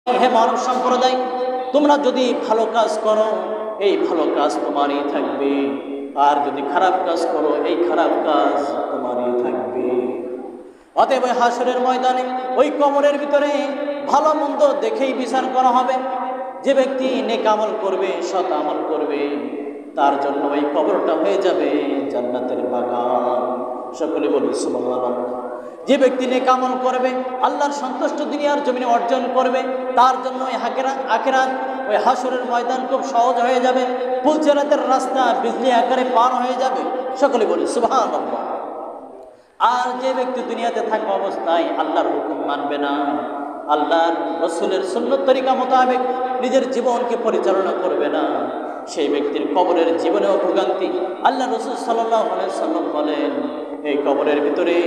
হে মানব সম্প্রদায়, তোমরা যদি ভালো কাজ করো এই ভালো কাজ তোমারই থাকবে, আর যদি খারাপ কাজ করো এই খারাপ কাজ তোমারই থাকবে। অতএব হাসরের ময়দানে ওই কবরের ভিতরে ভালো মন্দ দেখেই বিচার করা হবে। যে ব্যক্তি নেক আমল করবে, সৎ আমল করবে, তার জন্য ওই কবরটা হয়ে যাবে জান্নাতের বাগান। সকলে বলি সুবহানাল্লাহ। যে ব্যক্তি নেক আমল করবে, আল্লাহর সন্তুষ্ট দুনিয়ার জমিনে অর্জন করবে, তার জন্য ওই আখিরাত ওই হাসরের ময়দান খুব সহজ হয়ে যাবে, পুলসিরাতের রাস্তা বিজলি আকারে পার হয়ে যাবে। সকলে বলি সুবহানাল্লাহ। আর যে ব্যক্তি দুনিয়াতে থাকা অবস্থায় আল্লাহর হুকুম মানবে না, আল্লাহর রসুলের সুন্নত তরিকা মোতাবেক নিজের জীবনকে পরিচালনা করবে না, সেই ব্যক্তির কবরের জীবনেও ভোগান্তি। আল্লাহ রসুল সাল্লাল্লাহু আলাইহি সাল্লাম বলেন, এই কবরের ভিতরে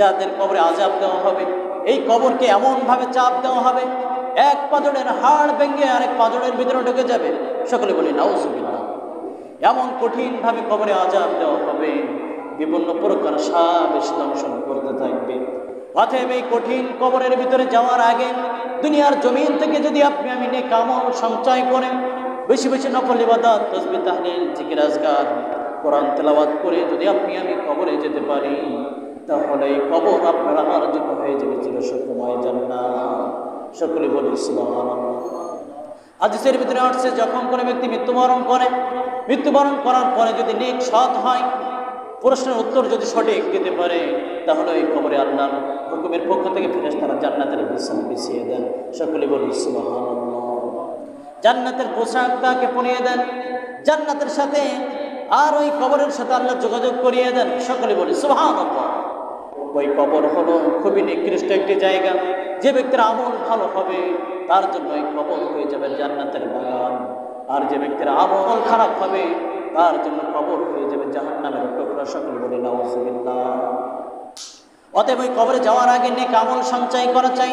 যাদের কবরে আযাব দেওয়া হবে, এই কবরকে এমনভাবে চাপ দেওয়া হবে, এক পাজরের হাড় ভেঙে আরেক পাজরের ভিতরে ঢুকে যাবে। সকলে বলি নাউজুবিল্লাহ। এমন কঠিনভাবে কবরে আযাব দেওয়া হবে, বিভিন্ন প্রকার সাপ এসে দংশন করতে থাকবে। অতএব এই কঠিন কবরের ভিতরে যাওয়ার আগে দুনিয়ার জমিন থেকে যদি আপনি আমি নেক আমল সঞ্চয় করেন, বেশি বেশি নফল ইবাদত, তাসবিহ, তাহলিল, জিকির, আজকার, কোরআন তেলাওয়াত করে যদি আপনি আমি কবরে যেতে পারি, তাহলে এই কবর আপনার আমার জন্য হয়ে যাবে চিরসুখময় জান্নাত। সকলে বলি সুবহানাল্লাহ। হাদিসের ভিতরে আসছে, যখন কোনো ব্যক্তি মৃত্যুবরণ করে, মৃত্যুবরণ করার পরে যদি নেক সৎ হয়, প্রশ্নের উত্তর যদি সঠিক দিতে পারে, তাহলে ওই কবরে আল্লাহর হুকুমের পক্ষ থেকে ফেরেশতারা জান্নাতের বিছানা বিছিয়ে দেন। সকলে বলি সুবহানাল্লাহ। জান্নাতের পোশাক তাকে পরিয়ে দেন জান্নাতের সাথে, আর ওই কবরের সাথে আল্লাহ যোগাযোগ করিয়ে দেন। সকলে বলি সুবহানাল্লাহ। ওই কবর হলো খুবই নিকৃষ্ট একটি জায়গা। যে ব্যক্তির আমল ভালো হবে তার জন্য ওই কবর হয়ে যাবে জান্নাতের বাগান, আর যে ব্যক্তির আমল খারাপ হবে তার জন্য কবর হয়ে যাবে জাহান্নামের টুকরা। সকলে বলি নাউজুবিল্লাহ। অতএব ওই কবরে যাওয়ার আগে নেক আমল সঞ্চয় করা চাই।